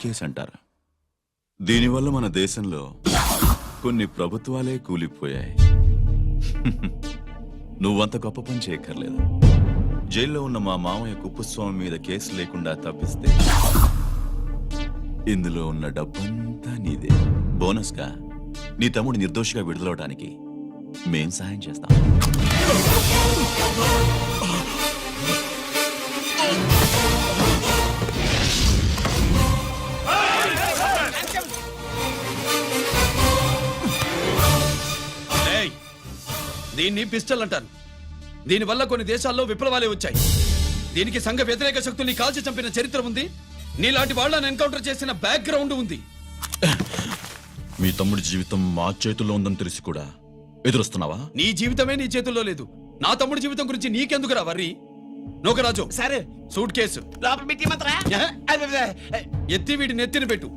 Case అంటారు. దీనివల్ల మన దేశంలో కొన్ని ప్రభుత్వాలే కూలిపోయాయి. నువ్వంత గొప్ప పని చేయక్కర్లేదు. జైల్లో ఉన్న మా మామయ్య కుప్పస్వామి మీద కేసు లేకుండా తప్పిస్తే ఇందులో ఉన్న డబ్బంతా నీదే. బోనస్గా నీ తమ్ముడు నిర్దోషిగా విడుదలవడానికి మేం సహాయం చేస్తాం. దీన్ని పిస్టల్ అంటారు. దీనివల్ల కొన్ని దేశాల్లో విప్లవాలే వచ్చాయి. దీనికి సంఘ వ్యతిరేక శక్తుల్ని కాల్చి చంపిన చరిత్ర ఉంది. నీలాంటి వాళ్ళని ఎన్కౌంటర్ చేసిన బ్యాక్గ్రౌండ్ ఉంది. మీ తమ్ముడి జీవితం మా చేతుల్లో ఉందని తెలిసి కూడా ఎదురొస్తున్నావా? నీ జీవితమే నీ చేతుల్లో లేదు. నా తమ్ముడి జీవితం గురించి నీకెందుకురా వర్రి? నోకరాజు సరే సూట్ కేసు లోపల పెట్టి మాత్రా ఎత్తి వీడి నెత్తిని పెట్టు.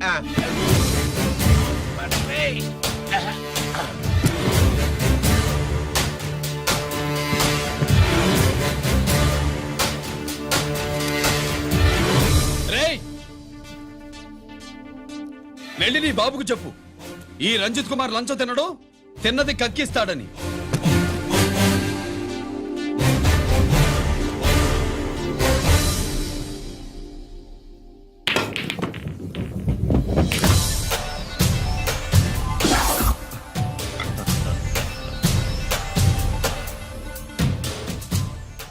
వెళ్ళి నీ బాబుకు చెప్పు, ఈ రంజిత్ కుమార్ లంచం తినడు, తిన్నది కక్కిస్తాడని.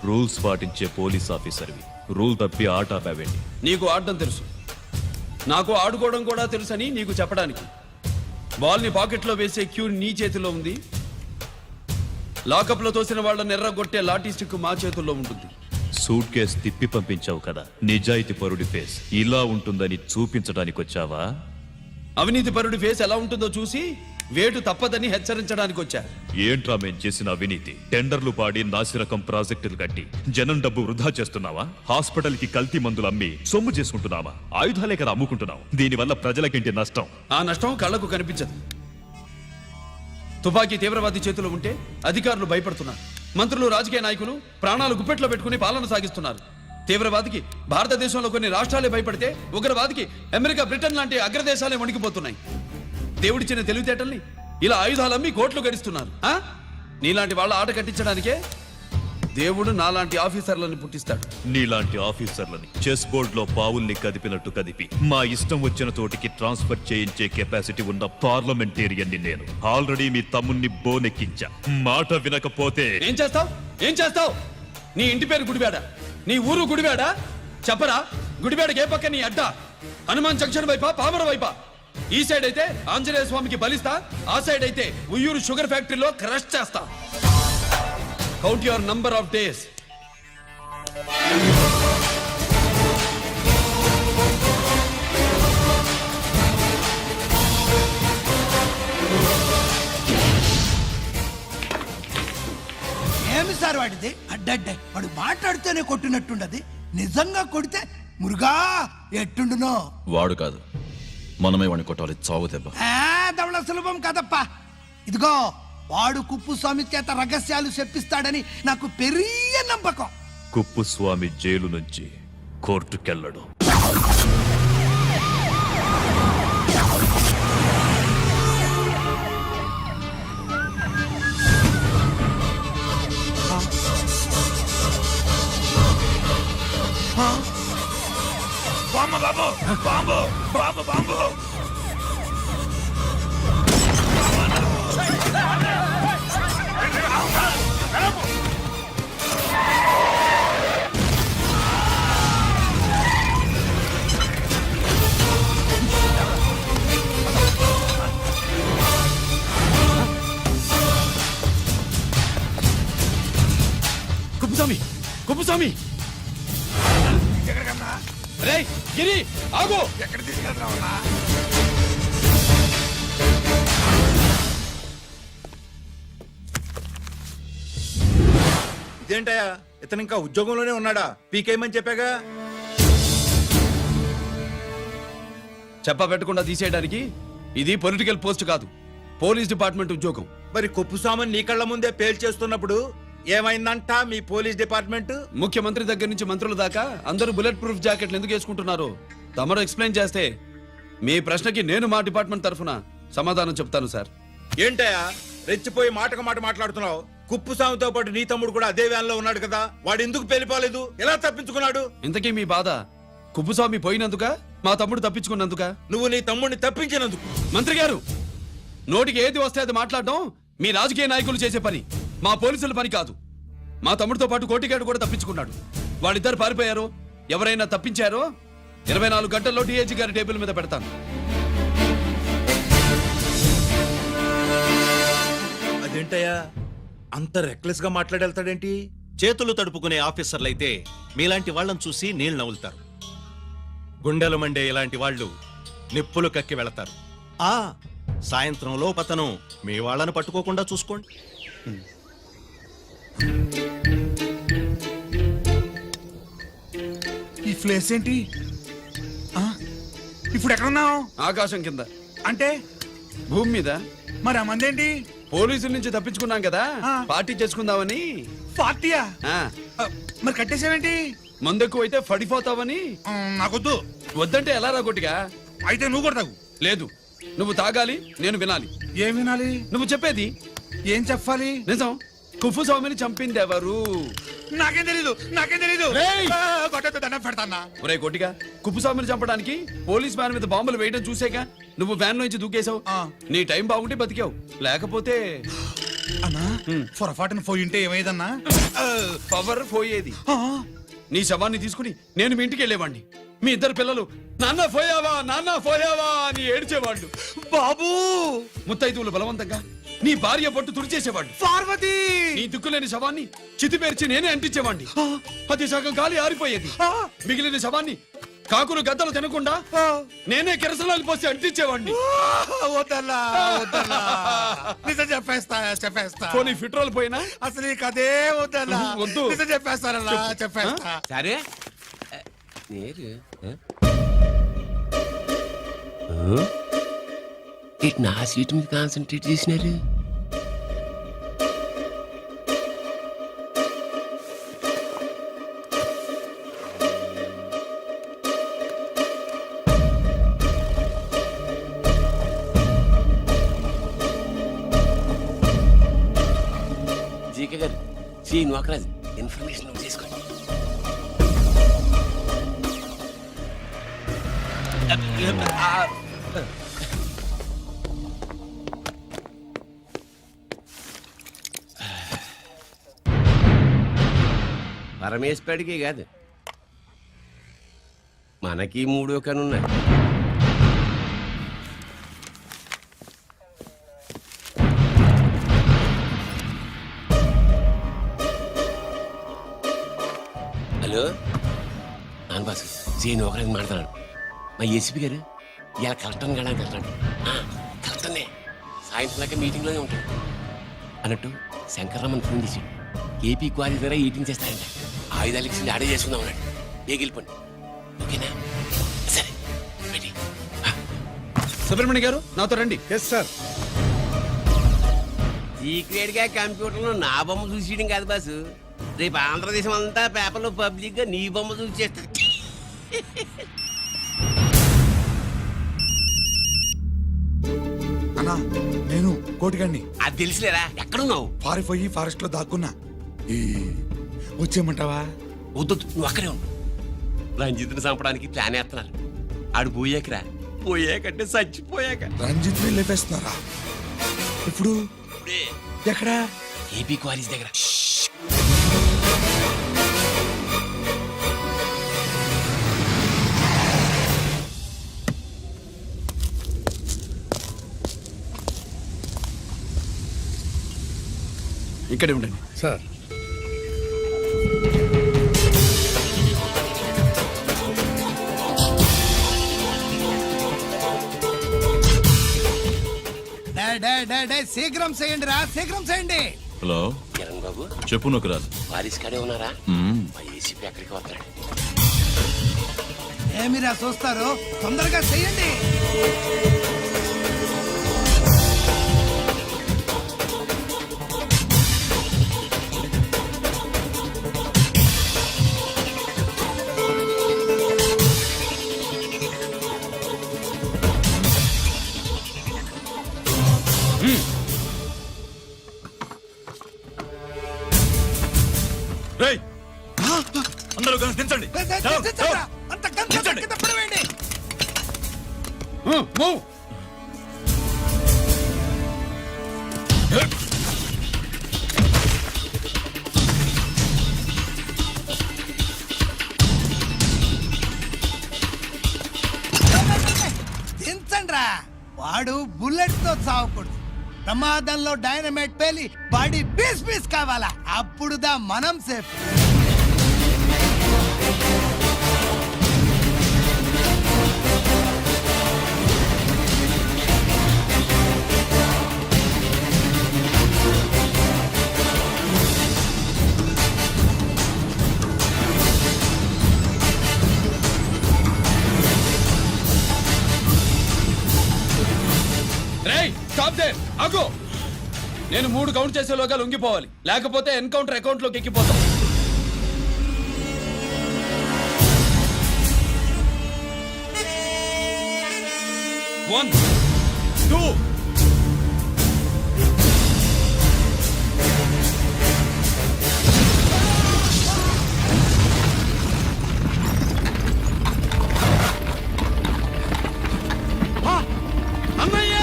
రూల్స్ పాటించే పోలీస్ ఆఫీసర్వి రూల్ తప్పి ఆట ఆపావేంటి? నీకు ఆడడం తెలుసు, నాకు ఆడుకోవడం కూడా తెలుసని నీకు చెప్పడానికి. బాల్ని పాకెట్లో వేసే క్యూ నీ చేతిలో ఉంది. లాకప్లో తోసిన వాళ్ళని ఎర్రగొట్టే లాఠీ స్టిక్ మా చేతుల్లో ఉంటుంది. సూట్ కేసు తిప్పి పంపించావు కదా, నిజాయితీ పరుడి ఫేస్ ఇలా ఉంటుందని చూపించడానికి వచ్చావా? అవినీతి పరుడి ఫేస్ ఎలా ఉంటుందో చూసి వేటు తప్పదని హెచ్చరించడానికి వచ్చా. ఏంట్రా మేం చేసిన అవినీతి? టెండర్లు పాడి నాసిరకం ప్రాజెక్టులు కట్టి జనం డబ్బు వృధా చేస్తున్నావా? హాస్పిటల్ కి కల్తీ మందులు అమ్మి సొమ్ము చేసుకుంటున్నావా? ఆయుధాలే కదా అమ్ముకుంటున్నావు. దీనివల్ల ప్రజలకేంటి నష్టం? ఆ నష్టం కళ్లకు కనిపించదు. తుపాకీ తీవ్రవాది చేతిలో ఉంటే అధికారులు భయపడుతున్నారు. మంత్రులు, రాజకీయ నాయకులు ప్రాణాలు గుప్పెట్లో పెట్టుకుని పాలన సాగిస్తున్నారు. తీవ్రవాదికి భారతదేశంలో కొన్ని రాష్ట్రాలే భయపడితే ఉగ్రవాదికి అమెరికా, బ్రిటన్ లాంటి అగ్రదేశాలే వణికిపోతున్నాయి. దేవుడిచ్చిన తెలివితేటల్ని ఇలా ఆయుధాలమ్మి కోట్లు గడిస్తున్నారు. నీలాంటి వాళ్ళ ఆట కట్టించడానికే దేవుడు నాలాంటి ఆఫీసర్లను పుట్టిస్తాడు. నీలాంటి ఆఫీసర్లని చెస్ బోర్డ్ లో పావుల్ని కదిపినట్టు కదిపి మా ఇష్టం వచ్చిన తోటికి ట్రాన్స్ఫర్ చేయించే కెపాసిటీ ఉన్న పార్లమెంటేరియన్ని నేను. ఆల్రెడీ మీ తమ్ముణ్ణి బోనెక్కించా. మాట వినకపోతే ఏం చేస్తావు? ఏం చేస్తావు? నీ ఇంటి పేరు గుడివాడ, నీ ఊరు గుడివాడ. చెప్పరా, గుడివాడకి ఏ పక్క నీ అడ్డా? హనుమాన్ జంక్షన్ వైపా, పామర వైపా? ఈ సైడ్ అయితే ఆంజనేయ స్వామికి బలిస్తా, ఆ సైడ్ అయితే ఉయ్యూరు షుగర్ ఫ్యాక్టరీలో క్రష్ చేస్తా. Count your number of days. ఏమి సార్ వాడిది? అడ్డడ్డే వాడు మాట్లాడితేనే కొట్టినట్టుండది. నిజంగా కొడితే మురుగా ఎట్టుండునో. వాడు కాదు, మనమే వాడిని కొట్టాలి. చావు దెబ్బ దవళ సులభం కదప్పా. ఇదిగో వాడు కుప్పుస్వామి చేత రహస్యాలు చెప్పిస్తాడని నాకు పెరియ నమ్మకం. కుప్పుస్వామి జైలు నుంచి కోర్టుకెళ్ళడు. బాంబు బాబు bomb bomb bomb Kuppuswamy, Kuppuswamy! రే గిరి, ఆగు! ఎక్కడ తీసుకెళ్తావున్నా? ఇదేంటయ్యా, ఇతను ఇంకా ఉద్యోగంలోనే ఉన్నాడా? పీకేయమని చెప్పాగా. చెప్ప పెట్టకుండా తీసేయడానికి ఇది పొలిటికల్ పోస్ట్ కాదు, పోలీస్ డిపార్ట్మెంట్ ఉద్యోగం. మరి కుప్పుస్వామిని నీ కళ్ళ ముందే పేల్చేస్తున్నప్పుడు ఏమైందంట మీ పోలీస్ డిపార్ట్మెంట్? ముఖ్యమంత్రి దగ్గర నుంచి మంత్రుల దాకా అందరూ బుల్లెట్ ప్రూఫ్ జాకెట్లు ఎందుకు వేసుకుంటున్నారు తమరు ఎక్స్ప్లెయిన్ చేస్తే మీ ప్రశ్నకి నేను మా డిపార్ట్మెంట్ తరఫున సమాధానం చెప్తాను సార్. ఏంటయ్యా రెచ్చిపోయి మాటకు మాట మాట్లాడుతున్నావు? కుప్పుస్వామితో పాటు నీ తమ్ముడు కూడా అదే వ్యాన్ లో ఉన్నాడు కదా, వాడు ఎందుకు పెళ్లిపోలేదు? ఎలా తప్పించుకున్నాడు? ఇంతకీ మీ బాధ కుప్పుస్వామి పోయినందుక, మా తమ్ముడు తప్పించుకున్నందుక? నువ్వు నీ తమ్ముడిని తప్పించినందుకు. మంత్రి గారు, నోటికి ఏది వస్తే అది మాట్లాడడం మీ రాజకీయ నాయకులు చేసే పని, మా పోలీసుల పని కాదు. మా తమ్ముడితో పాటు కోటిగాడు కూడా తప్పించుకున్నాడు. వాళ్ళిద్దరు పారిపోయారు. ఎవరైనా తప్పించారో 24 గంటల్లో డిఐజీ గారి టేబుల్ మీద పెడతాను. అదేంటయ్యా అంత రెక్లెస్ గా మాట్లాడేళ్తాడేంటి? చేతులు తడుపుకునే ఆఫీసర్లైతే మీలాంటి వాళ్ళని చూసి నీళ్లు నవ్వులుతారు. గుండెలు మండే ఇలాంటి వాళ్ళు నిప్పులు కక్కి వెళతారు. సాయంత్రంలో పతనం మీ వాళ్ళని పట్టుకోకుండా చూసుకోండి. ఈ ప్లేస్ ఏంటి? ఇప్పుడు ఎక్కడున్నావు? ఆకాశం కింద అంటే భూమి మీద. మరి ఆ మందేంటి? పోలీసుల నుంచి తప్పించుకున్నాం కదా, పార్టీ చేసుకుందామని. పార్టీయా? ఆ, మరి కట్టేసావేంటి? మందెక్కువ అయితే పడిపోతావని. నాకొద్దు. వద్దంటే ఎలా రా కొట్టిగా? అయితే నువ్వు కూడా తాగు. లేదు, నువ్వు తాగాలి, నేను వినాలి. ఏం వినాలి? నువ్వు చెప్పేది ఏం చెప్పాలి? నిజం. కుఫుస్వామిని చంపింది ఎవరు? నాకేం తెలీదు, నాకేం తెలీదు. రేయ్! కొట్టద్దు, దండం పెడతానా? ఒరే కొట్టిగా, కుప్పుస్వామిని చంపడానికి పోలీస్ వ్యాన్ మీద బాంబులు వేయడం చూసాక నువ్వు వ్యాన్ నుంచి దూకేశావు. నీ టైం బాగుంటే బతికావు, లేకపోతే అన్నా పొరపాటున పోయి ఉంటే ఏమైందన్నా? పవర్ పోయేది. నీ శవాన్ని తీసుకుని నేను మీ ఇంటికి వెళ్ళేవాడిని. మీ ఇద్దరు పిల్లలు నాన్న పోయావా, నాన్న పోయావా అని ఏడ్చేవాళ్ళు. బాబు ముత్తైదువులు బలవంతంగా నీ భార్య పట్టు తుడిచేసేవాళ్ళు. పార్వతి నీ దిక్కులేని శవాన్ని చితిపేర్చి నేనే అంటించేవాడిని. అది సగం గాలి ఆరిపోయేది. మిగిలిన శవాన్ని కాకులు గద్దలు తినకుండా నేనే కిరసనాలు పోసి అంటించేవాడిని. వద్దన్నా, వద్దన్నా. నిజం చెప్పేస్తా, చెప్పేస్తా. పోనీ ఫిట్రోల్ పోయినా అసలు ఈ కథే వద్దన్నా. వద్దు. నిజం చెప్పేస్తానన్నా, చెప్పేస్తా. సరే నేరు ఇటు నా సీటు మీద కాన్సన్ట్రేట్ చేసినారు. జీకే గారు, శ్రీ నోకరాజ్ ఇన్ఫర్మేషన్ నోట్ చేసుకోండి. పరమేశ్వరుడికి కాదు, మనకి 3 కనున్నాయి. హలో నాన్న బాసు, సీన్ ఒకరికి మాట్లాడుతున్నాను. మా ఏసీపీ గారు ఇలా కలెక్టర్ని కలడానికి వెళ్తాడు. కలెక్టర్నే సాయంత్రం దాకా మీటింగ్లోనే ఉంటాడు అన్నట్టు. శంకర్రామన్ ఫోన్ చేసి ఏపీ క్వారీ ద్వారా ఈటింగ్ చేస్తారంట. ఆయుధాలు ఇచ్చి ఆడే చేసుకుందాం అన్నాడు. ఏగిలిపోండి, ఓకేనా? సరే రెడీ. సుబ్రహ్మణ్య గారు నాతో రండి. Yes sir. సీక్రెట్ గా కంప్యూటర్లో నా బొమ్మ చూసేయడం కాదు బాసు, రేపు ఆంధ్రదేశం అంతా పేపర్లో పబ్లిక్ గా నీ బొమ్మ చూసి చేస్తా. అన్నా నేను కోటిగాడిని. అది తెలిసిలేరా? ఎక్కడున్నావు? పారిపోయి ఫారెస్ట్ లో దాక్కున్నా. వచ్చేయమంటావా? వద్దు, నువ్వు అక్కడే ఉన్నావు. రంజిత్ని చంపడానికి ప్లాన్ వేస్తున్నారు. ఆడు పోయాకరా, పోయాకంటే చచ్చిపోయాక. రంజిత్ లేపేస్తున్నారా? ఇప్పుడు ఇప్పుడే ఎక్కడా? ఏపీ క్వారీస్ దగ్గర. ఇక్కడే ఉండండి సార్. శీఘ్రం చేయండి రా, శీఘ్రం చేయండి. హలో కిరణ్ బాబు, చెప్పు నొకరాజు. వారిస్ కాడే ఉన్నారా? మా ఏసీపీ ఎక్కడికి వస్తాడు? ఏమిరా చూస్తారు, తొందరగా చేయండి. మూవ్. దించండ్రా. వాడు బుల్లెట్ తో చావకూడదు. ప్రమాదంలో డైనమైట్ పేలి బాడీ పీస్ పీస్ కావాలా, అప్పుడుదా మనం సేఫ్. రేయ్ స్టాప్ దే, ఆగు. నేను 3 కౌంట్ చేసేలోగా లొంగిపోవాలి, లేకపోతే ఎన్కౌంటర్ అకౌంట్ లోకి ఎక్కిపోతాం. 1 2 అన్నయ్య.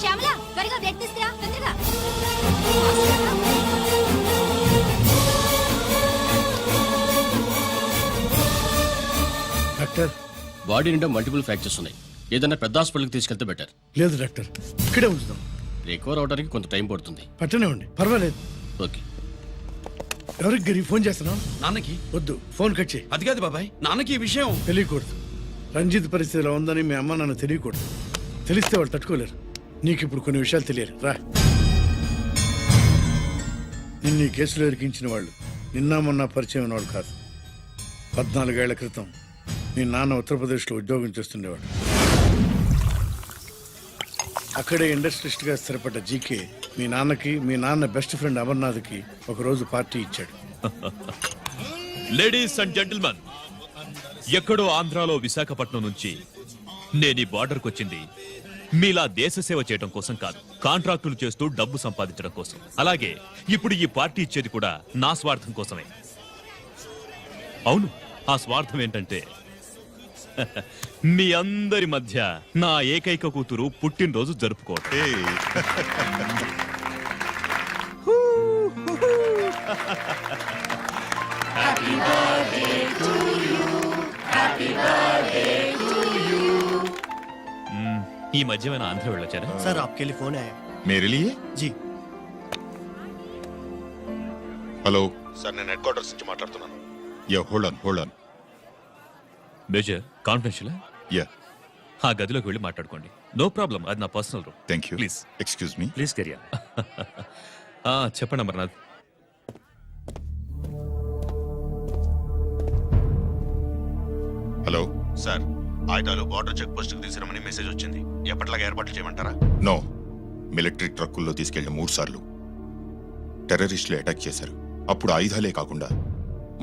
శ్యామల త్వరగా బ్లడ్ తీసుకురా తొందరగా. డాక్టర్ బాడీ నిండా మల్టిపుల్ ఫ్రాక్చర్స్ ఉన్నాయి. ఏదైనా పెద్ద హాస్పిటల్కి తీసుకెళ్తే బెటర్. లేదు డాక్టర్, ఇక్కడే ఉంచుదాం. రికవర్ అవడానికి కొంత టైం పడుతుంది. పట్టనే ఉండి పర్వాలేదు. ఓకే. ఎవరికి గిరి ఫోన్ చేస్తున్నావు? నాన్నకి వద్దు, ఫోన్ కట్ చేయి. అది కాదు బాబాయ్, నాన్నకి ఈ విషయం తెలియకూడదు. రంజిత్ పరిస్థితిలో ఉందని మీ అమ్మ నాన్న తెలియకూడదు. తెలిస్తే వాళ్ళు తట్టుకోలేరు. నీకు ఇప్పుడు కొన్ని విషయాలు తెలియాలి. రా. నిన్ను ఈ కేసులో ఇరికించిన వాళ్ళు నిన్న మొన్న పరిచయం ఉన్నవాళ్ళు కాదు. 14 ఏళ్ల క్రితం మీ నాన్న ఉత్తరప్రదేశ్లో ఉద్యోగం చేస్తుండేవాడు. అక్కడే ఇండస్ట్రియలిస్ట్గా స్థిరపడ్డ జీకే మీ నాన్నకి, మీ నాన్న బెస్ట్ ఫ్రెండ్ అమర్నాథ్కి ఒకరోజు పార్టీ ఇచ్చాడు. లేడీస్ అండ్ జెంటిల్మెన్, ఎక్కడో ఆంధ్రాలో విశాఖపట్నం నుంచి నేను ఈ బార్డర్కి వచ్చింది మీలా దేశ సేవ చేయడం కోసం కాదు, కాంట్రాక్టులు చేస్తూ డబ్బు సంపాదించడం కోసం. అలాగే ఇప్పుడు ఈ పార్టీ ఇచ్చేది కూడా నా స్వార్థం కోసమే. అవును, ఆ స్వార్థం ఏంటంటే మీ అందరి మధ్య నా ఏకైక కూతురు పుట్టినరోజు జరుపుకోవటం. ఈ మధ్యమైన ఆంధ్ర వెళ్ళొచ్చారా? సార్ आपके लिए फोन आया. मेरे लिए जी. హలో సార్, నేను హెడ్ క్వార్టర్స్ నుంచి మాట్లాడుతున్నాను. Yeah, hold on. Major confidential. Yeah, ఆ గదిలోకి వెళ్ళి మాట్లాడుకోండి. నో ప్రాబ్లం, అది నా personal room. Thank you. Please excuse me. Please career. చెప్పండి అమర్నాథ్. హలో సార్, ఆయుధాలు బార్డర్ చెక్ పోస్ట్ కి తీసుకురమని మెసేజ్ వచ్చింది. ఎప్పటిలాగా ఏర్పాట్లు చేయమంటారా? నో, మిలిటరీ ట్రక్కుల్లో తీసుకెళ్లిన 3 సార్లు టెర్రరిస్టులు అటాక్ చేశారు. అప్పుడు ఆయుధాలే కాకుండా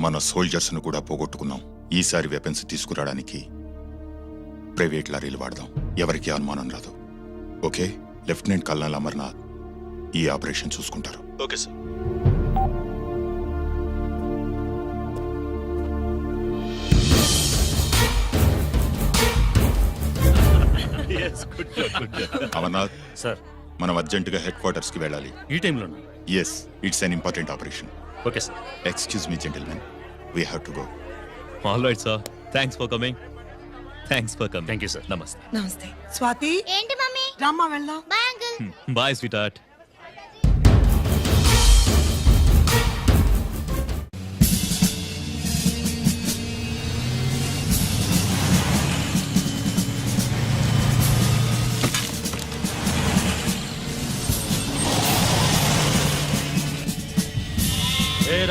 మన సోల్జర్స్ ను కూడా పోగొట్టుకున్నాం. ఈసారి వెపన్స్ తీసుకురావడానికి ప్రైవేట్ లారీలు వాడదాం. ఎవరికి అనుమానం రాదు. ఓకే? లెఫ్టినెంట్ కల్నల్ అమర్నాథ్ ఈ ఆపరేషన్ చూసుకుంటారు. Okay sir. అమర్నాథ్ సార్, మనం అర్జెంటుగా హెడ్ క్వార్టర్స్ కి వెళ్ళాలి. ఈ టైంలో? Yes, it's an important operation. Okay sir. Excuse me gentlemen, we have to go. All right sir, thanks for coming. Thank you sir. నమస్తే. నమస్తే. స్వాతి, ఏంటి మమ్మీ? రామ్మా వెళ్దాం. Bye uncle. Bye sweetheart.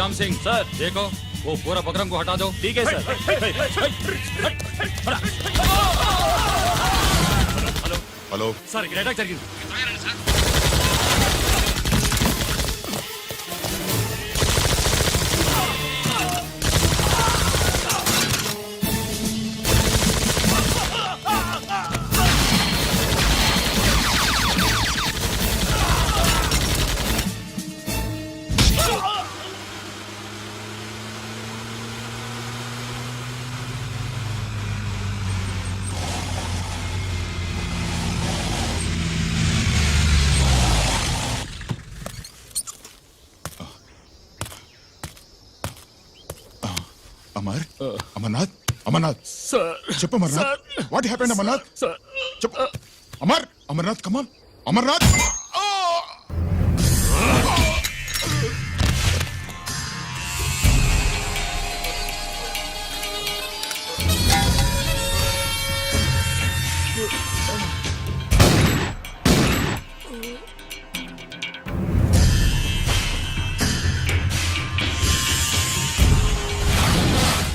Ram Singh sir, देखो वो पूरा बकरम को हटा दो. ठीक है सर. హలో सर, ఇక్కడ అటాక్ జరిగింది. అమర్నాథ్ అమర్నాథ్ చెప్పు అమర్నాథ్ వాట్ హ్యాపెండ్ అమర్నాథ్ చెప్పు అమర్నాథ్ కమాన్ అమర్నాథ్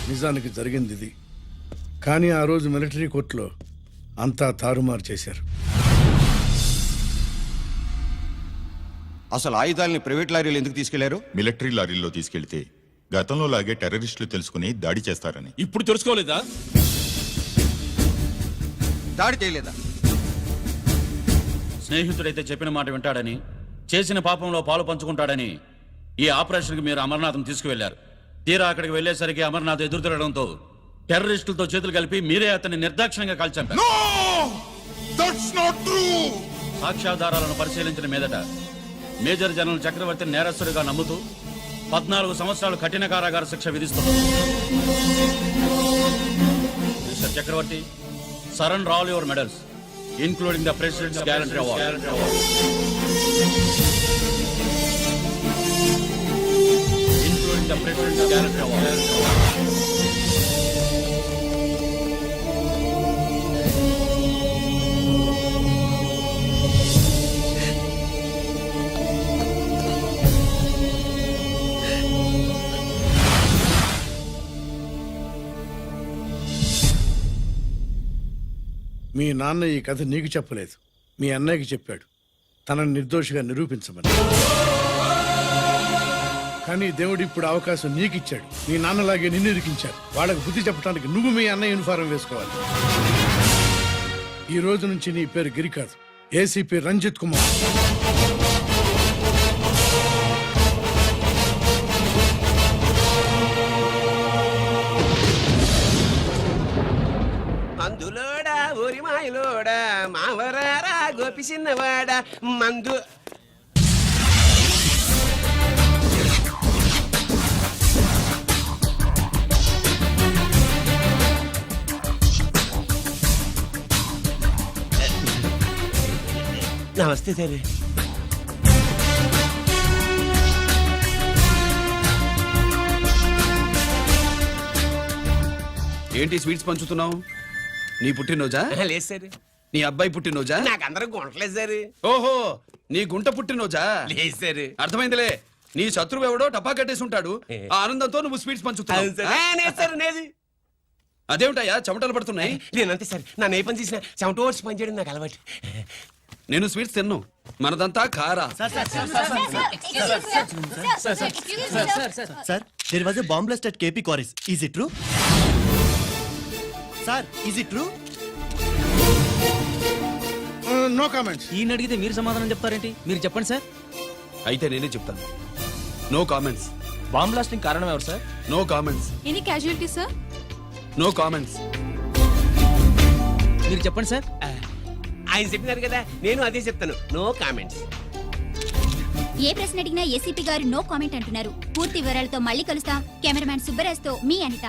నిజానికి జరిగింది ఇది. కానీ ఆ రోజు మిలిటరీ కోర్టులో అంతా తారుమారు చేశారు. అసలు ఆయుధాలని ప్రైవేట్ లారీలు ఎందుకు తీసుకెళ్లారు? మిలిటరీ లారీల్లో తీసుకెళ్తే గతంలో లాగే టెర్రరిస్టులు తెలుసుకుని దాడి చేస్తారని. ఇప్పుడు తెలుసుకోలేదా? దాడి చేయలేదా? స్నేహితుడైతే చెప్పిన మాట వింటాడని, చేసిన పాపంలో పాలు పంచుకుంటాడని ఈ ఆపరేషన్కి మీరు అమర్నాథ్ని తీసుకువెళ్లారు. తీరా అక్కడికి వెళ్లేసరికి అమర్నాథ్ ఎదురు తిరగడంతో టెర్రరిస్టులతో చేతులు కలిపి మీరే అతన్ని నిర్దాక్షిణ్యంగా కాల్చంపారు. సాక్ష్యాధారాలను పరిశీలించిన మీదట మేజర్ జనరల్ చక్రవర్తిని నేరస్తుడిగా నమ్ముతూ 14 సంవత్సరాలు కఠిన కారాగార శిక్ష విధిస్తున్నారు. Mister Chakravarthy, surrender all your medals including the president's guarantee award. The President's Guarantee Award. మీ నాన్న ఈ కథ నీకు చెప్పలేదు, మీ అన్నయ్యకి చెప్పాడు, తనని నిర్దోషిగా నిరూపించమని. కానీ దేవుడు ఇప్పుడు అవకాశం నీకిచ్చాడు. మీ నాన్నలాగే నిన్ను ఇరికించాడు. వాళ్ళకి బుద్ధి చెప్పడానికి నువ్వు మీ అన్న యూనిఫారం వేసుకోవాలి. ఈ రోజు నుంచి నీ పేరు గిరి కాదు, ఏసీపీ రంజిత్ కుమార్. మందులోడా ఊరి మాయలోడా మావరారా గోపి చిన్నవాడా మందు. నమస్తే సార్. ఏంటి స్వీట్స్ పంచుతున్నావు? నీ పుట్టినరోజా? లేదు సార్. నీ అబ్బాయి పుట్టినరోజా? నాకు అందరూ గుంటలేదు సార్. ఓహో, నీ గుంట పుట్టినరోజా? లేదు సార్. అర్థమైందిలే. నీ శత్రువు ఎవడో టపా కట్టేసి ఉంటాడు. ఆ ఆనందంతో నువ్వు స్వీట్స్ పంచుతున్నావు. అదేమిటయ్యా చెమటలు పడుతున్నాయి? నేనంతే సార్. నా ఏ పని చేసినా చెమట ఓడ్చి పని చేయడం నాకు అలవాటు. నేను స్వీట్స్ తిన్ను, మనదంతా కారా. Sir, there was a bomb blast at KP Quarries. Is it true? Sir, is it true? No comments. ఈయన అడిగితే మీరు సమాధానం చెప్తారేంటి? మీరు చెప్పండి సార్. అయితే నేనే చెప్తాను. No comments. బాంబ్ బ్లాస్టింగ్ కారణం ఎవరు sir? No comments. Any casualty sir? No comments. మీరు చెప్పండి సార్. ఆయన చెప్పినారు కదా, నేను అదే చెప్తాను. No comments. ఏ ప్రశ్న అడిగినా ఏసీపీ గారు నో కామెంట్ అంటున్నారు. పూర్తి వివరాలతో మళ్ళీ కలుస్తాం. కెమెరామ్యాన్ సుబ్బరాజ్తో మీ అనిత.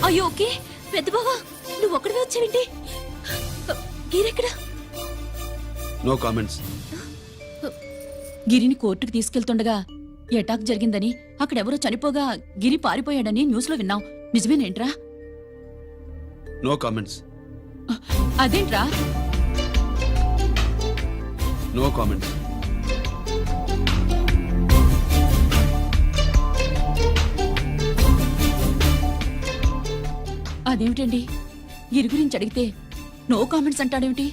అయ్యో ఓకే. పెద్ద బావా, నువ్వు ఒక్కడే వచ్చావేంటి? గిరెక్కడ? No comments. గిరిని కోర్టుకు తీసుకెళ్తుండగా అటాక్ జరిగిందని, అక్కడెవరో చనిపోగా గిరి పారిపోయాడని న్యూస్ లో విన్నాం. నిజమేనేంట్రా? No comments. అదేంట్రా? No comments. అదేమిటండి, గిరి గురించి అడిగితే నో కామెంట్స్ అంటాడేమిటి?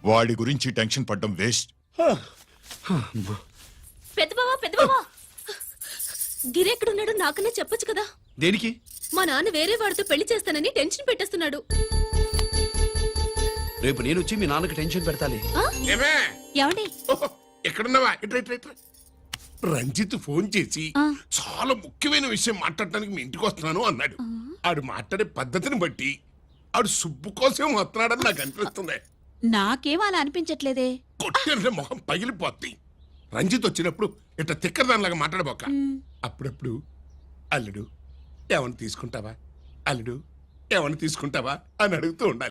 వాడి గురించి టెన్షన్ పడ్డం వేస్ట్. పెద్ద బావా, గిరి ఎక్కడున్నాడో నాకన్నా చెప్పొచ్చు కదా. దేనికి? మా నాన్న వేరే వాడితో పెళ్లి చేస్తానని టెన్షన్ పెట్టేస్తున్నాడు. రేపు నేను వచ్చి మీ నాన్నకి టెన్షన్ పెడతాలి. ఏమండి? ఎక్కడున్నావా? రంజిత్ ఫోన్ చేసి చాలా ముఖ్యమైన విషయం మాట్లాడటానికి మీ ఇంటికి వస్తున్నాను అన్నాడు. ఆడు మాట్లాడే పద్ధతిని బట్టి ఆడు సుబ్బు కోసం వస్తున్నాడని నాకు అనిపిస్తుంది. నాకేం అలా అనిపించట్లేదే. కొట్టిన మొహం పగిలిపోద్ది. రంజిత్ వచ్చినప్పుడు ఇట్లా తిక్కదానిలాగా మాట్లాడబోక. అప్పుడప్పుడు అల్లుడు ఏమని తీసుకుంటావా, అల్లుడు ఏమని తీసుకుంటావా అని అడుగుతూ ఉండాలి.